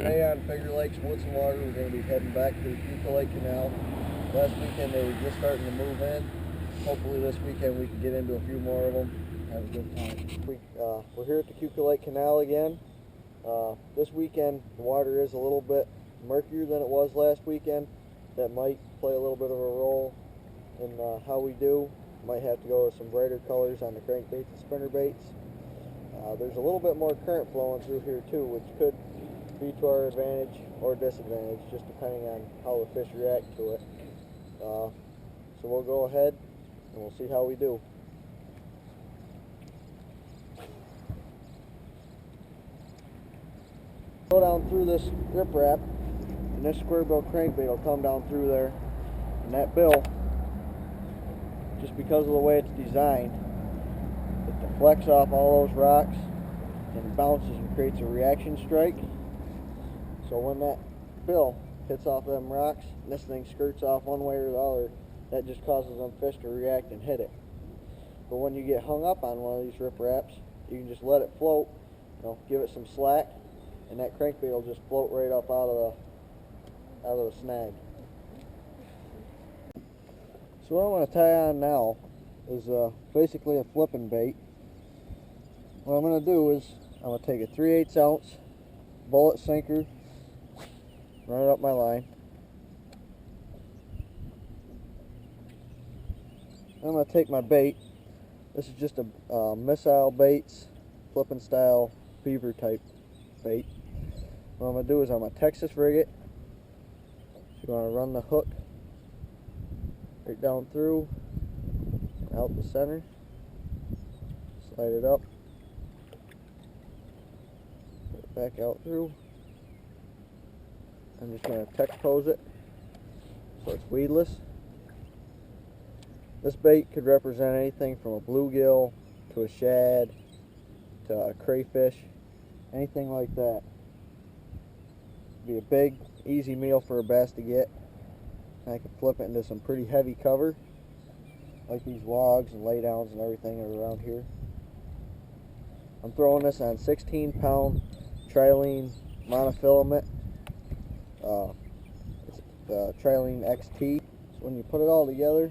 Today on Finger Lakes Woods and Water, we're going to be heading back to the Keuka Lake Canal. Last weekend they were just starting to move in. Hopefully this weekend we can get into a few more of them. Have a good time. We're here at the Keuka Lake Canal again. This weekend the water is a little bit murkier than it was last weekend. That might play a little bit of a role in how we do. Might have to go with some brighter colors on the crankbaits and spinnerbaits. There's a little bit more current flowing through here too, which could be to our advantage or disadvantage, just depending on how the fish react to it. So we'll go ahead and we'll see how we do. Go down through this riprap, and this square bill crankbait will come down through there, and that bill, just because of the way it's designed, it deflects off all those rocks and bounces and creates a reaction strike. So when that bill hits off them rocks, and this thing skirts off one way or the other, that just causes them fish to react and hit it. But when you get hung up on one of these ripraps, you can just let it float, give it some slack, and that crankbait will just float right up out of the snag. So what I'm going to tie on now is basically a flipping bait. What I'm going to do is I'm going to take a 3/8 ounce bullet sinker, run it up my line. I'm going to take my bait. This is just a missile baits, flipping style beaver type bait. What I'm going to do is I'm going to Texas rig it. So you want to run the hook right down through, out the center, slide it up, put it back out through. I'm just going to Tex pose it so it's weedless. This bait could represent anything from a bluegill to a shad to a crayfish, anything like that. Be a big, easy meal for a bass to get. I can flip it into some pretty heavy cover, like these logs and laydowns and everything around here. I'm throwing this on 16-pound trilene monofilament. It's the trilene XT. So when you put it all together,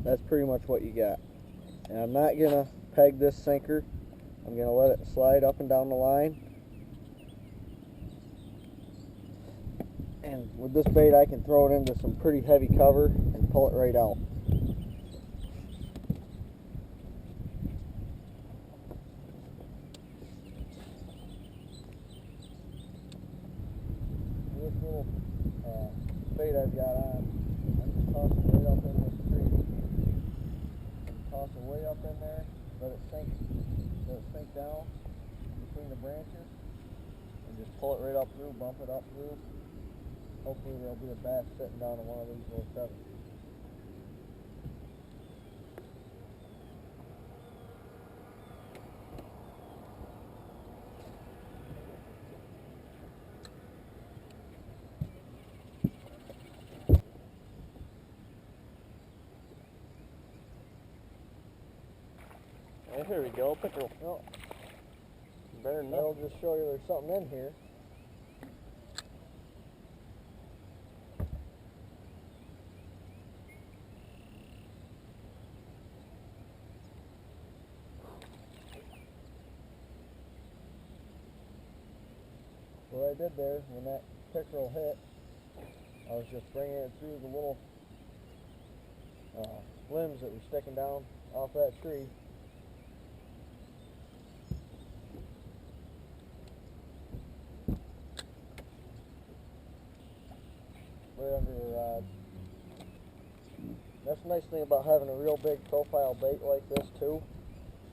that's pretty much what you got. And I'm not gonna peg this sinker. I'm gonna let it slide up and down the line. And with this bait I can throw it into some pretty heavy cover and pull it right out. This little bait I've got on, I'm going to toss it right up in this tree. Toss it way up in there, let it sink down between the branches, and just pull it right up through, bump it up through. Hopefully there'll be a bass sitting down on one of these little feathers. Oh, here we go, pickerel. Oh, better than that. I'll just show you there's something in here. What I did there, when that pickerel hit, I was just bringing it through the little limbs that were sticking down off that tree. Right under the rod. That's the nice thing about having a real big profile bait like this too,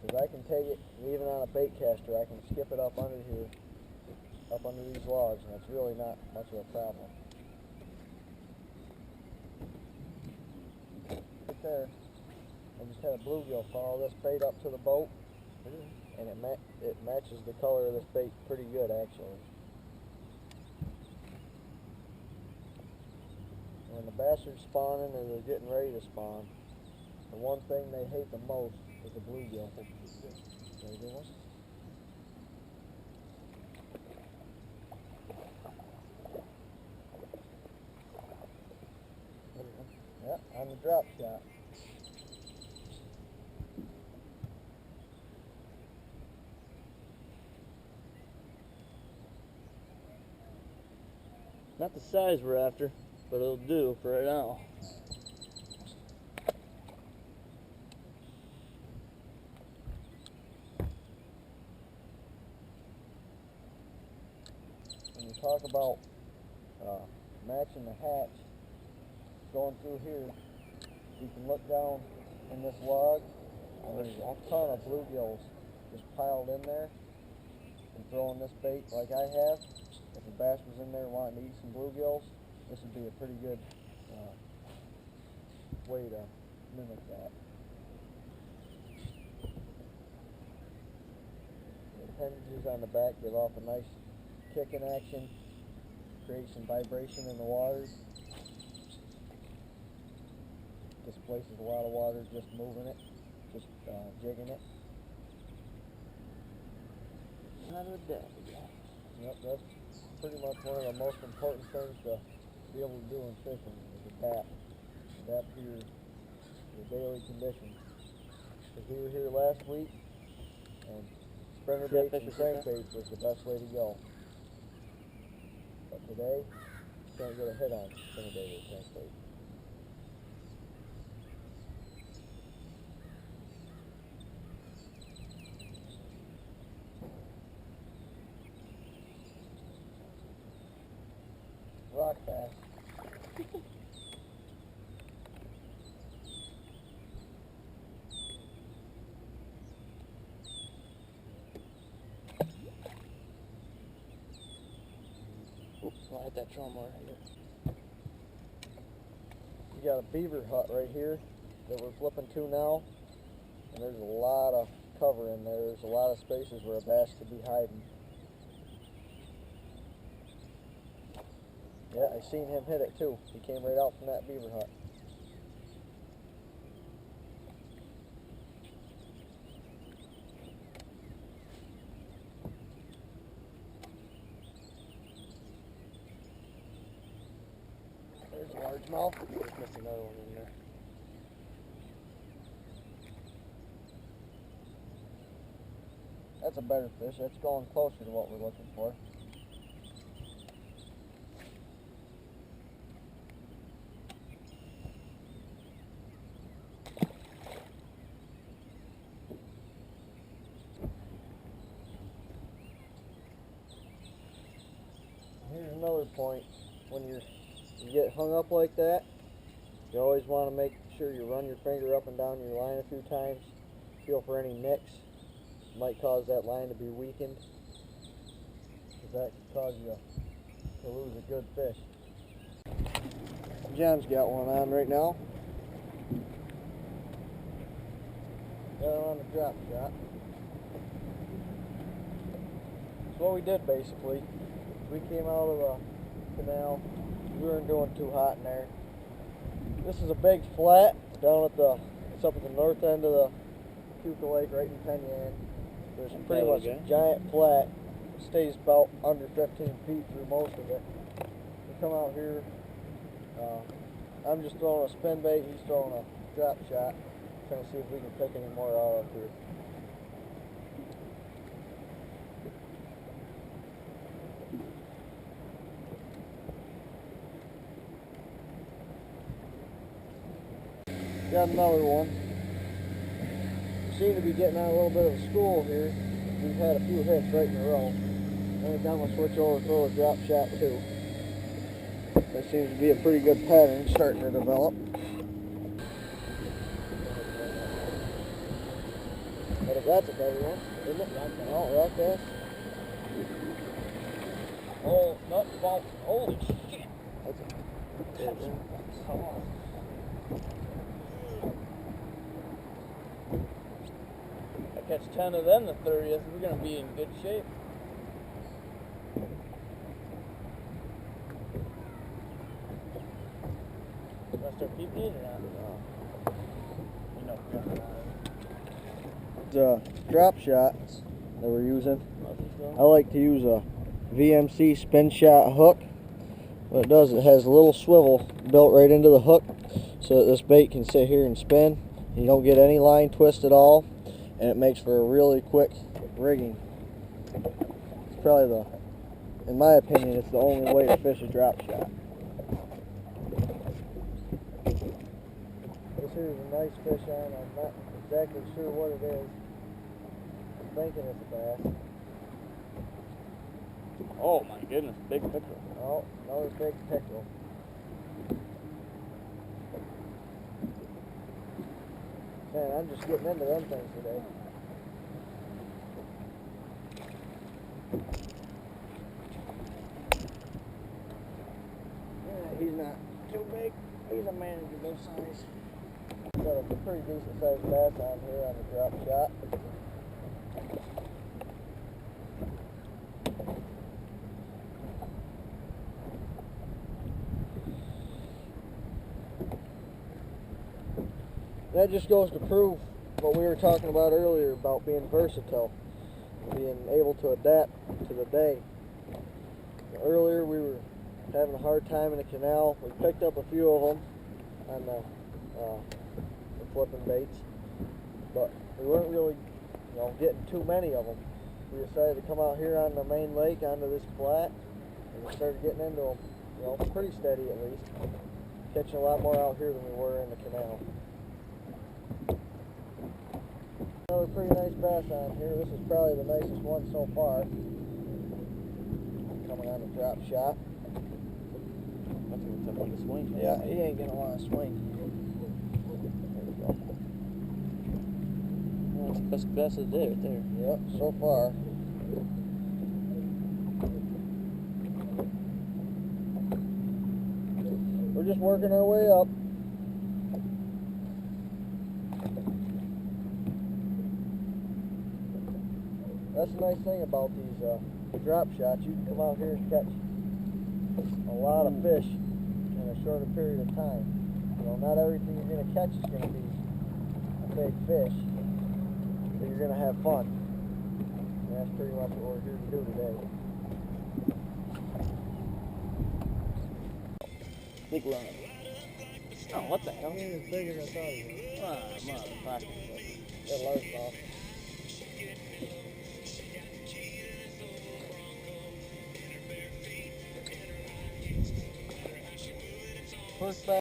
is I can take it, and even on a bait caster, I can skip it up under here, up under these logs, and it's really not much of a problem. Right there, I just had a bluegill follow this bait up to the boat, and it matches the color of this bait pretty good actually. When the bass are spawning or they're getting ready to spawn, the one thing they hate the most is a bluegill. There you go. on the drop shot. Not the size we're after, but it'll do for right now. When you talk about matching the hatch, going through here, you can look down in this log, and there's a ton of bluegills just piled in there. And throwing this bait like I have, if a bass was in there wanting to eat some bluegills, this would be a pretty good way to mimic that. The appendages on the back give off a nice kicking action, create some vibration in the water. Displaces a lot of water just moving it, just jigging it. Another day. Yep, that's pretty much one of the most important things to be able to do in fishing is adapt to your daily conditions. Because we were here last week, and spinner baits and crankbaits was the best way to go. But today, you can't get a hit on spinner bait or crankbait. Rock bass. Oops, I hit that trauma right here. You got a beaver hut right here that we're flipping to now, and there's a lot of cover in there. There's a lot of spaces where a bass could be hiding. Yeah, I seen him hit it too. He came right out from that beaver hut. There's a largemouth. Just missed another one in there. That's a better fish. That's going closer to what we're looking for. Here's another point. When you get hung up like that, you always want to make sure you run your finger up and down your line a few times. Feel for any nicks. Might cause that line to be weakened, because that could cause you to lose a good fish. John's got one on right now. Got her on the drop shot. So what we did basically, we came out of the canal. We weren't doing too hot in there. This is a big flat down at it's up at the north end of the Keuka Lake, right in Penyan. There's pretty much a giant flat. It stays about under 15 feet through most of it. We come out here. I'm just throwing a spin bait. He's throwing a drop shot. Trying to see if we can pick any more out up here. Got another one. We seem to be getting on a little bit of a school here. We've had a few hits right in a row. Every time I switch over, throw a drop shot too. That seems to be a pretty good pattern starting to develop. But if that's a better one, isn't it? Oh, rock bass. Oh, nut ball. Holy shit. That's a good one. I catch 10 of them the 30th, we're going to be in good shape. Rest our PPs or not? No. The drop shot that we're using, I like to use a VMC spin shot hook. What it does, it has a little swivel built right into the hook, so that this bait can sit here and spin. You don't get any line twist at all, and it makes for a really quick rigging. It's probably in my opinion, it's the only way to fish a drop shot. This here is a nice fish on. I'm not exactly sure what it is. I'm thinking it's a bass. Oh my goodness, big pickerel. Oh, another big pickerel. Man, I'm just getting into them things today. Yeah, he's not too big. He's a manageable size. Got a pretty decent sized bass on here on the drop shot. That just goes to prove what we were talking about earlier about being versatile, being able to adapt to the day. Earlier we were having a hard time in the canal. We picked up a few of them on the flipping baits, but we weren't really, getting too many of them. We decided to come out here on the main lake onto this flat, and we started getting into them, pretty steady at least, catching a lot more out here than we were in the canal. Another pretty nice bass on here. This is probably the nicest one so far. Coming on the drop shot. That's a tough one to swing. Yeah, he ain't gonna want to swing. There we go. Well, that's the best bass of the day right there. Yep, so far. We're just working our way up. That's the nice thing about these drop shots. You can come out here and catch a lot of fish in a shorter period of time. Not everything you're going to catch is going to be a big fish, but you're going to have fun. And that's pretty much what we're here to do today. Big run. Oh, what the hell? He ain't as big as I thought he was. Ah, motherfucker. That large mouth. First bass.